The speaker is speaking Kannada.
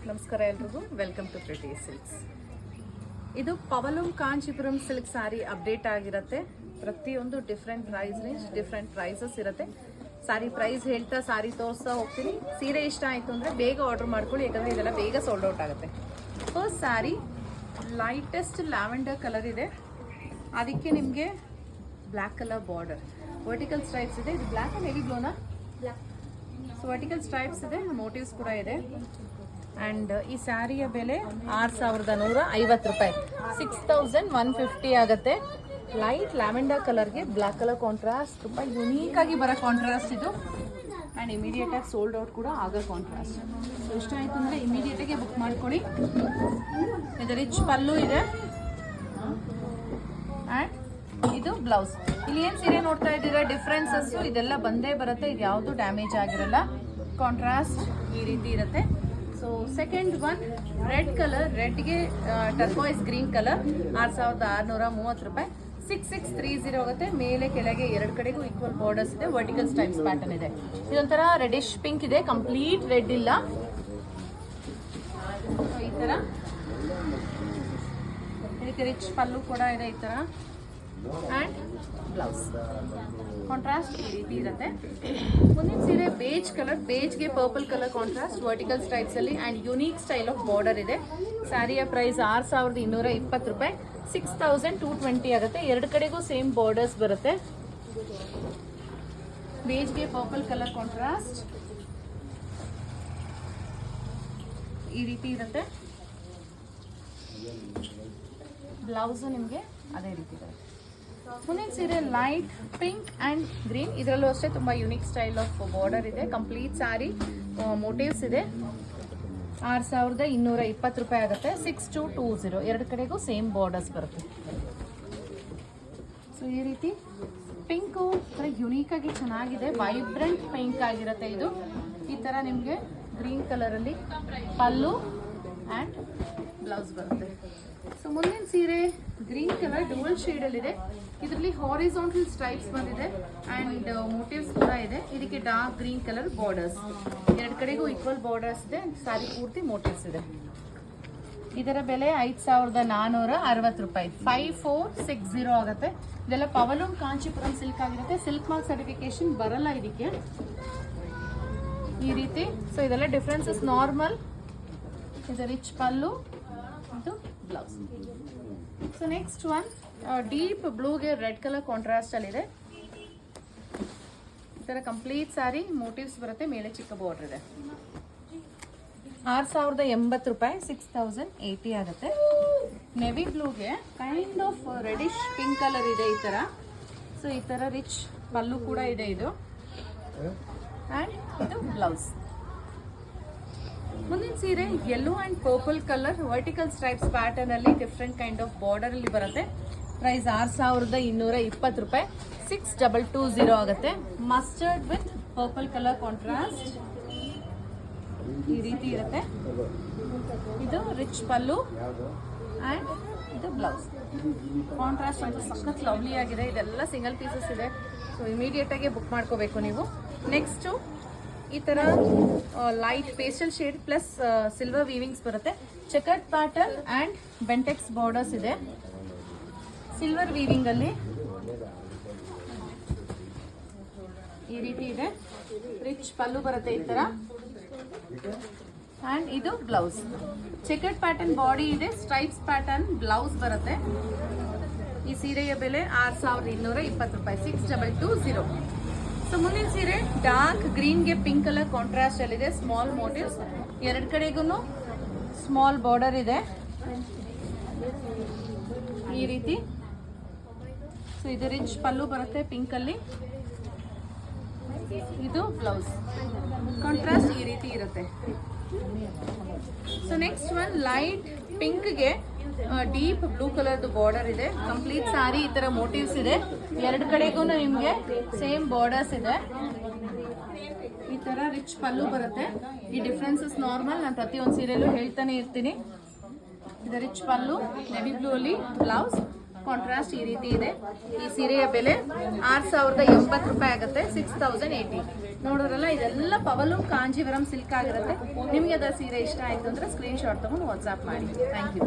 ನಮಸ್ಕಾರ ಎಲ್ರಿಗೂ, ವೆಲ್ಕಮ್ ಟು ಪ್ರಿಟಿ ಸಿಲ್ಕ್ಸ್. ಇದು Pavalam Kanchipuram silk saree update ಆಗಿರುತ್ತೆ. ಪ್ರತಿಯೊಂದು different price range, different prices ಇರುತ್ತೆ. ಸ್ಯಾರಿ ಪ್ರೈಸ್ ಹೇಳ್ತಾ ಸ್ಯಾರಿ ತೋರಿಸ್ತಾ ಹೋಗ್ತೀನಿ. ಸೀರೆ ಇಷ್ಟ ಆಯಿತು ಅಂದರೆ ಬೇಗ ಆರ್ಡರ್ ಮಾಡ್ಕೊಳ್ಳಿ, ಯಾಕಂದರೆ ಇದೆಲ್ಲ ಬೇಗ ಸೋಲ್ಡ್ ಔಟ್ ಆಗುತ್ತೆ. First sari lightest lavender colour ಇದೆ, ಅದಕ್ಕೆ ನಿಮಗೆ black colour border, vertical stripes ಇದೆ. ಇದು ಬ್ಲ್ಯಾಕ್ ಆ್ಯಂಡ್ ಹೆವಿ ಬ್ಲೋನಾ? ಸೊ ವರ್ಟಿಕಲ್ ಸ್ಟ್ರೈಪ್ಸ್ ಇದೆ, ಮೋಟಿವ್ಸ್ ಕೂಡ ಇದೆ. ಆ್ಯಂಡ್ ಈ ಸ್ಯಾರಿಯ ಬೆಲೆ 6150 ರೂಪಾಯಿ, 6150 ಆಗುತ್ತೆ. ಲೈಟ್ ಲ್ಯಾವೆಂಡರ್ ಕಲರ್ಗೆ ಬ್ಲ್ಯಾಕ್ ಕಲರ್ ಕಾಂಟ್ರಾಸ್ಟ್, ತುಂಬ ಯುನೀಕಾಗಿ ಬರೋ ಕಾಂಟ್ರಾಸ್ಟ್ ಇದು. ಆ್ಯಂಡ್ ಇಮಿಡಿಯೇಟಾಗಿ ಸೋಲ್ಡ್ ಔಟ್ ಕೂಡ ಆಗೋ ಕಾಂಟ್ರಾಸ್ಟ್. ಸೊ ಇಷ್ಟ ಆಯಿತು ಅಂದರೆ ಇಮಿಡಿಯೇಟಾಗಿ ಬುಕ್ ಮಾಡ್ಕೊಳ್ಳಿ. ಇದು ರಿಚ್ ಪಲ್ಲು ಇದೆ ಆ್ಯಂಡ್ ಇದು ಬ್ಲೌಸ್. ಇಲ್ಲಿ ಏನು ಸೀರೆ ನೋಡ್ತಾ ಇದ್ದೀರಾ, ಡಿಫ್ರೆನ್ಸಸ್ಸು ಇದೆಲ್ಲ ಬಂದೇ ಬರುತ್ತೆ. ಇದು ಯಾವುದು ಡ್ಯಾಮೇಜ್ ಆಗಿರಲ್ಲ. ಕಾಂಟ್ರಾಸ್ಟ್ ಈ ರೀತಿ ಇರುತ್ತೆ. So second one red colour, ರೆಡ್ಗೆ ಟರ್ಕೋಯ್ಸ್ ಗ್ರೀನ್ ಕಲರ್, 6630 ರೂಪಾಯಿ, 6630 ಆಗುತ್ತೆ. ಮೇಲೆ ಕೆಳಗೆ ಎರಡು ಕಡೆಗೂ ಈಕ್ವಲ್ ಬಾರ್ಡರ್ಸ್ ಇದೆ, ವರ್ಟಿಕಲ್ ಸ್ಟೈಪ್ಸ್ ಪ್ಯಾಟರ್ನ್ ಇದೆ. ಇದೊಂಥರ ರೆಡಿಶ್ ಪಿಂಕ್ ಇದೆ, ಕಂಪ್ಲೀಟ್ ರೆಡ್ ಇಲ್ಲ. ಈ ಥರ ಇದಕ್ಕೆ ರಿಚ್ ಪಲ್ಲು ಕೂಡ ಇದೆ ಈ ಥರ. ಆ್ಯಂಡ್ ಬ್ಲೌಸ್ ಕಾಂಟ್ರಾಸ್ಟ್ ಈ ರೀತಿ ಇರುತ್ತೆ. ಮುಂದಿನ ಸೀರೆ ಬೇಜ್ ಕಲರ್, ಬೇಜ್ಗೆ purple colour contrast, vertical styles ಅಲ್ಲಿ and unique style of border ಇದೆ. ಸ್ಯಾರಿಯ ಪ್ರೈಸ್ 6220 ರೂಪಾಯಿ, 6220 ಆಗುತ್ತೆ. ಎರಡು ಕಡೆಗೂ ಸೇಮ್ ಬಾರ್ಡರ್ಸ್ ಬರುತ್ತೆ. ಬೇಜ್ಗೆ ಪರ್ಪಲ್ ಕಲರ್ ಕಾಂಟ್ರಾಸ್ಟ್ ಈ ರೀತಿ ಇರುತ್ತೆ. ಬ್ಲೌಸ್ ನಿಮಗೆ ಅದೇ ರೀತಿ ಬರುತ್ತೆ. ಮುಂದಿನ ಸೀರೆ ಲೈಟ್ ಪಿಂಕ್ ಆ್ಯಂಡ್ ಗ್ರೀನ್, ಇದರಲ್ಲೂ ಅಷ್ಟೇ ತುಂಬ ಯುನೀಕ್ ಸ್ಟೈಲ್ ಆಫ್ ಬಾರ್ಡರ್ ಇದೆ. ಕಂಪ್ಲೀಟ್ ಸ್ಯಾರಿ ಮೋಟಿವ್ಸ್ ಇದೆ. 6220 ರೂಪಾಯಿ ಆಗುತ್ತೆ, 6220. ಎರಡು ಕಡೆಗೂ ಸೇಮ್ ಬಾರ್ಡರ್ಸ್ ಬರುತ್ತೆ. ಸೊ ಈ ರೀತಿ ಪಿಂಕು ಯುನೀಕಾಗಿ ಚೆನ್ನಾಗಿದೆ, ವೈಬ್ರೆಂಟ್ ಪಿಂಕ್ ಆಗಿರುತ್ತೆ ಇದು. ಈ ಥರ ನಿಮಗೆ ಗ್ರೀನ್ ಕಲರಲ್ಲಿ ಪಲ್ಲು ಆ್ಯಂಡ್ ಬ್ಲೌಸ್ ಬರುತ್ತೆ. ಸೊ ಮುಂದಿನ ಸೀರೆ ಗ್ರೀನ್ ಕಲರ್ ಡುವಲ್ ಶೇಡಲ್ಲಿದೆ. ಇದರಲ್ಲಿ ಹಾರಿಜಾಂಟಲ್ ಸ್ಟ್ರೈಪ್ಸ್ ಬಂದಿದೆ ಆ್ಯಂಡ್ ಮೋಟಿವ್ಸ್ ಕೂಡ ಇದೆ. ಇದಕ್ಕೆ ಡಾರ್ಕ್ ಗ್ರೀನ್ ಕಲರ್ ಬಾರ್ಡರ್ಸ್, ಎರಡು ಕಡೆಗೂ ಈಕ್ವಲ್ ಬಾರ್ಡರ್ಸ್ ಇದೆ. ಸ್ಯಾರಿ ಪೂರ್ತಿ ಮೋಟಿವ್ಸ್ ಇದೆ. ಇದರ ಬೆಲೆ 5460 ರೂಪಾಯಿ, 5460 ಆಗುತ್ತೆ. ಇದೆಲ್ಲ ಪವಲಂ ಕಾಂಚೀಪುರಂ ಸಿಲ್ಕ್ ಆಗಿರುತ್ತೆ. ಸಿಲ್ಕ್ ಮಾರ್ಕ್ ಸರ್ಟಿಫಿಕೇಶನ್ ಬರಲ್ಲ ಇದಕ್ಕೆ ಈ ರೀತಿ. ಸೊ ಇದೆಲ್ಲ ಡಿಫ್ರೆನ್ಸಸ್ ನಾರ್ಮಲ್. ಇದು ರಿಚ್ ಪಲ್ಲು, ಇದು blouse. So next one deep ಬ್ಲೂಗೆ ರೆಡ್ ಕಲರ್ ಕಾಂಟ್ರಾಸ್ಟ್ ಅಲ್ಲಿದೆ. ಈ ಥರ ಕಂಪ್ಲೀಟ್ ಸ್ಯಾರಿ ಮೋಟಿವ್ಸ್ ಬರುತ್ತೆ, ಮೇಲೆ ಚಿಕ್ಕ ಬಾರ್ಡರ್ ಇದೆ. 6080 ರೂಪಾಯಿ, 6080 ಆಗುತ್ತೆ. ನೆವಿ ಬ್ಲೂಗೆ kind of reddish pink colour ಇದೆ ಈ ಥರ. ಸೊ ಈ ಥರ ರಿಚ್ ಪಲ್ಲು ಕೂಡ ಇದೆ ಇದು. ಆ್ಯಂಡ್ ಇದು ಬ್ಲೌಸ್. ಮುಂದಿನ ಸೀರೆ yellow and purple colour, vertical stripes pattern ಅಲ್ಲಿ ಡಿಫ್ರೆಂಟ್ ಕೈಂಡ್ ಆಫ್ ಬಾರ್ಡರ್ ಅಲ್ಲಿ ಬರುತ್ತೆ. ಪ್ರೈಸ್ 6220 ರೂಪಾಯಿ, 6220 ಆಗುತ್ತೆ. Mustard with purple colour contrast ಈ ರೀತಿ ಇರುತ್ತೆ. ಇದು ರಿಚ್ ಪಲ್ಲು ಆ್ಯಂಡ್ ಇದು ಬ್ಲೌಸ್. ಕಾಂಟ್ರಾಸ್ಟ್ ಅಂತೂ ಸಖತ್ ಲವ್ಲಿ ಆಗಿದೆ. ಇದೆಲ್ಲ ಸಿಂಗಲ್ ಪೀಸಸ್ ಇದೆ. ಸೊ ಇಮಿಡಿಯೇಟ್ ಆಗಿ ಬುಕ್ ಮಾಡ್ಕೋಬೇಕು ನೀವು. ನೆಕ್ಸ್ಟು ಈ ಥರ light pastel shade plus silver weavings ಬರುತ್ತೆ. Checkered pattern and Bentex borders ಇದೆ. ಸಿಲ್ವರ್ ವೀವಿಂಗ್ ಅಲ್ಲಿ ಈ ರೀತಿ ಇದೆ. ರಿಚ್ ಪಲ್ಲು ಬರುತ್ತೆ ಈ ಥರ. ಆ್ಯಂಡ್ ಇದು ಬ್ಲೌಸ್. ಚೆಕರ್ಡ್ ಪ್ಯಾಟರ್ನ್ ಬಾಡಿ ಇದೆ, ಸ್ಟ್ರೈಪ್ಸ್ ಪ್ಯಾಟರ್ನ್ ಬ್ಲೌಸ್ ಬರುತ್ತೆ. ಈ ಸೀರೆಯ ಬೆಲೆ 6220 ರೂಪಾಯಿ, 6220. ಸೊ ಮುಂದಿನ ಸೀರೆ ಡಾರ್ಕ್ ಗ್ರೀನ್ಗೆ ಪಿಂಕ್ ಕಲರ್ ಕಾಂಟ್ರಾಸ್ಟ್ ಅಲ್ಲಿದೆ. ಸ್ಮಾಲ್ ಮೋಟಿವ್ಸ್, ಎರಡು ಕಡೆಗೂ ಸ್ಮಾಲ್ ಬಾರ್ಡರ್ ಇದೆ ಈ ರೀತಿ. ಸೊ ಇದು ರಿಚ್ ಪಲ್ಲು ಬರುತ್ತೆ ಪಿಂಕ್ ಅಲ್ಲಿ. ಇದು ಬ್ಲೌಸ್. ಕಾಂಟ್ರಾಸ್ಟ್ ಈ ರೀತಿ ಇರುತ್ತೆ. ಸೊ ನೆಕ್ಸ್ಟ್ ಒನ್ ಲೈಟ್ ಪಿಂಕ್ಗೆ ಡೀಪ್ ಬ್ಲೂ ಕಲರ್ದು ಬಾರ್ಡರ್ ಇದೆ. ಕಂಪ್ಲೀಟ್ ಸ್ಯಾರಿ ಈ ಥರ ಮೋಟಿವ್ಸ್ ಇದೆ. ಎರಡು ಕಡೆಗೂ ನಿಮಗೆ ಸೇಮ್ ಬಾರ್ಡರ್ಸ್ ಇದೆ. ಈ ಥರ ರಿಚ್ ಪಲ್ಲು ಬರುತ್ತೆ. ಈ ಡಿಫ್ರೆನ್ಸಸ್ ನಾರ್ಮಲ್, ನಾನು ಪ್ರತಿಯೊಂದು ಸೀರೆಯಲ್ಲೂ ಹೇಳ್ತಾನೆ ಇರ್ತೀನಿ. ಇದು ರಿಚ್ ಪಲ್ಲು, ನೆವಿ ಬ್ಲೂ ಅಲ್ಲಿ ಬ್ಲೌಸ್. ಕಾಂಟ್ರಾಸ್ಟ್ ಈ ರೀತಿ ಇದೆ. ಈ ಸೀರೆಯ ಬೆಲೆ 6080 ರೂಪಾಯಿ ಆಗುತ್ತೆ, 6080. ನೋಡಿದ್ರಲ್ಲ, ಇದೆಲ್ಲ ಪವಲೂಮ್ ಕಾಂಜೀವರಂ ಸಿಲ್ಕ್ ಆಗಿರುತ್ತೆ. ನಿಮಗೆ ಅದರ ಸೀರೆ ಇಷ್ಟ ಆಯಿತು ಅಂದರೆ ಸ್ಕ್ರೀನ್ ಶಾಟ್ ತೊಗೊಂಡು ವಾಟ್ಸಾಪ್ ಮಾಡಿ. Thank you.